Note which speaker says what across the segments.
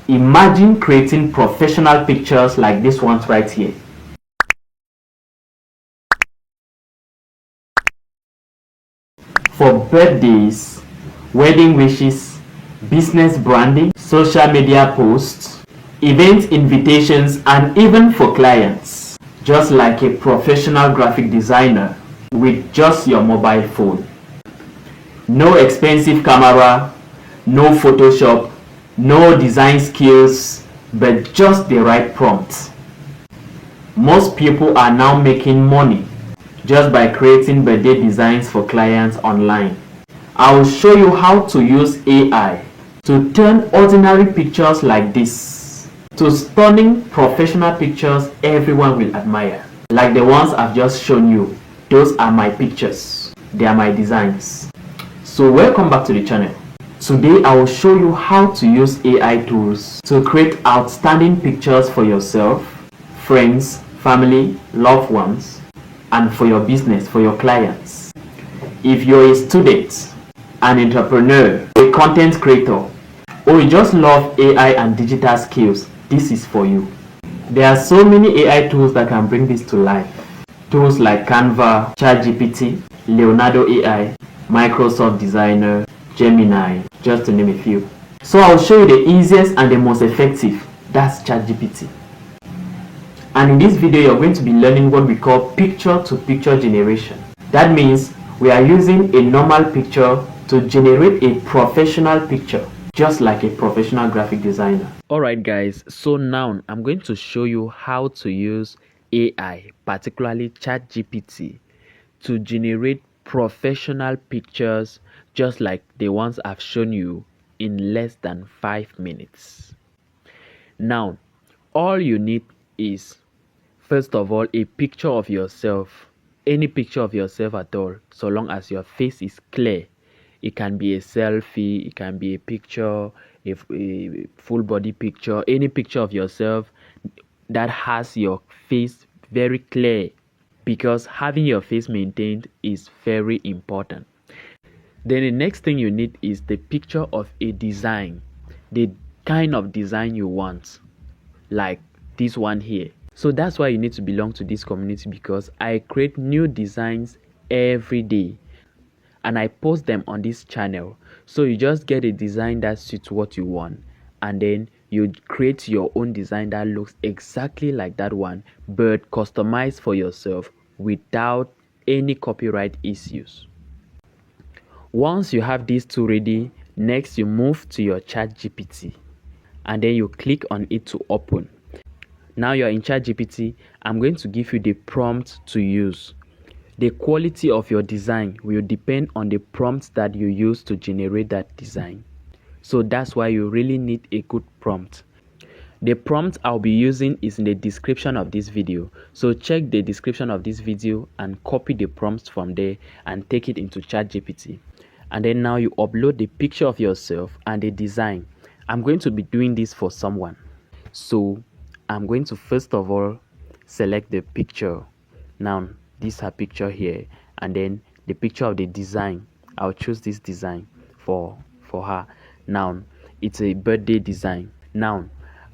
Speaker 1: Imagine creating professional pictures like this one right here. For birthdays, wedding wishes, business branding, social media posts, event invitations, and even for clients. Just like a professional graphic designer with just your mobile phone. No expensive camera, no Photoshop, no design skills, but just the right prompts. Most people are now making money just by creating birthday designs for clients online. I will show you how to use AI to turn ordinary pictures like this to stunning professional pictures everyone will admire. Like the ones I've just shown you. Those are my pictures. They are my designs. So welcome back to the channel. Today I will show you how to use AI tools to create outstanding pictures for yourself, friends, family, loved ones, and for your business, for your clients. If you're a student, an entrepreneur, a content creator, or you just love AI and digital skills, this is for you. There are so many AI tools that can bring this to life. Tools like Canva, ChatGPT, Leonardo AI, Microsoft Designer, Gemini, just to name a few. So I'll show you the easiest and the most effective. That's ChatGPT. And in this video, you're going to be learning what we call picture-to-picture generation. That means we are using a normal picture to generate a professional picture, just like a professional graphic designer. Alright guys, so now I'm going to show you how to use AI, particularly ChatGPT, to generate professional pictures just like the ones I've shown you in less than 5 minutes. Now, all you need is, first of all, a picture of yourself. Any picture of yourself at all, so long as your face is clear. It can be a selfie, it can be a picture, a full body picture, any picture of yourself that has your face very clear, because having your face maintained is very important. Then the next thing you need is the picture of a design, the kind of design you want, like this one here. So that's why you need to belong to this community, because I create new designs every day and I post them on this channel. So you just get a design that suits what you want, and then you create your own design that looks exactly like that one, but customized for yourself without any copyright issues. Once you have these two ready, next you move to your ChatGPT and then you click on it to open. Now you're in ChatGPT. I'm going to give you the prompt to use. The quality of your design will depend on the prompts that you use to generate that design. So that's why you really need a good prompt. The prompt I'll be using is in the description of this video. So check the description of this video and copy the prompts from there and take it into ChatGPT. And then now you upload the picture of yourself and the design. I'm going to be doing this for someone. So I'm going to first of all select the picture. Now this her picture here, and then the picture of the design. I'll choose this design for her. Now it's a birthday design. Now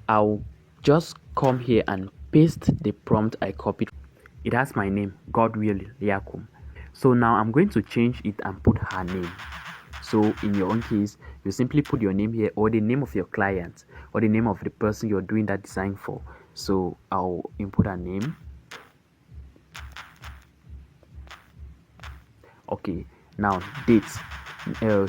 Speaker 1: I'll just come here and paste the prompt I copied. It has my name, Godwill Yakum. So now I'm going to change it and put her name. So in your own case, you simply put your name here, or the name of your client, or the name of the person you're doing that design for. So I'll input her name. Okay, now dates.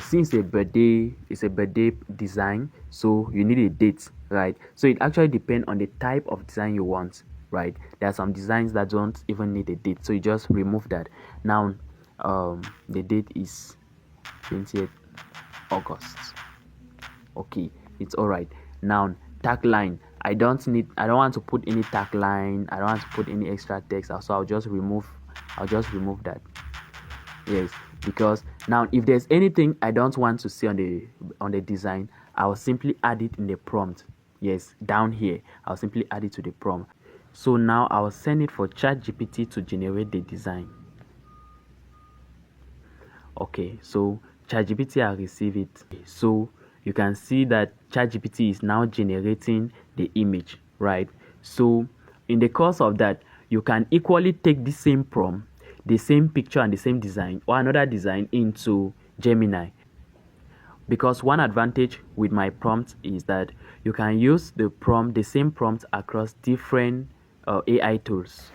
Speaker 1: Since a birthday is a birthday design, so you need a date, right? So it actually depends on the type of design you want, right? There are some designs that don't even need a date, so you just remove that. Now the date is 20th August. Okay, it's all right. Now tagline, I don't want to put any tagline, I don't want to put any extra text, so I'll just remove that. Yes, because now if there's anything I don't want to see on the design, I'll simply add it in the prompt. Yes, down here I'll simply add it to the prompt. So now I'll send it for ChatGPT to generate the design. Okay, so ChatGPT, I'll receive it. So you can see that ChatGPT is now generating the image, right? So in the course of that, you can equally take the same prompt, the same picture and the same design or another design into Gemini. Because one advantage with my prompt is that you can use the same prompt across different AI tools.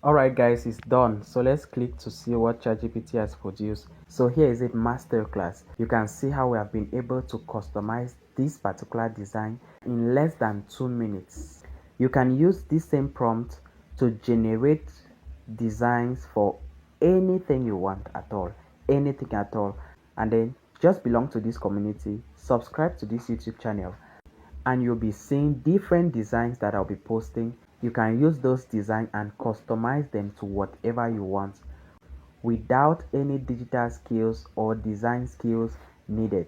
Speaker 1: Alright guys, it's done. So let's click to see what ChatGPT has produced. So here is a masterclass. You can see how we have been able to customize this particular design in less than 2 minutes. You can use this same prompt to generate designs for anything you want at all. Anything at all. And then just belong to this community, subscribe to this YouTube channel, and you'll be seeing different designs that I'll be posting. You can use those designs and customize them to whatever you want without any digital skills or design skills needed.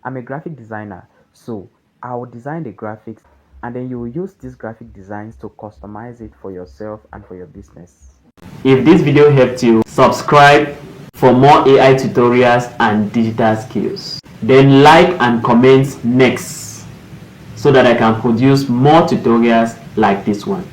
Speaker 1: I'm a graphic designer, so I'll design the graphics and then you will use these graphic designs to customize it for yourself and for your business. If this video helped you, subscribe for more AI tutorials and digital skills. Then like and comment next so that I can produce more tutorials like this one.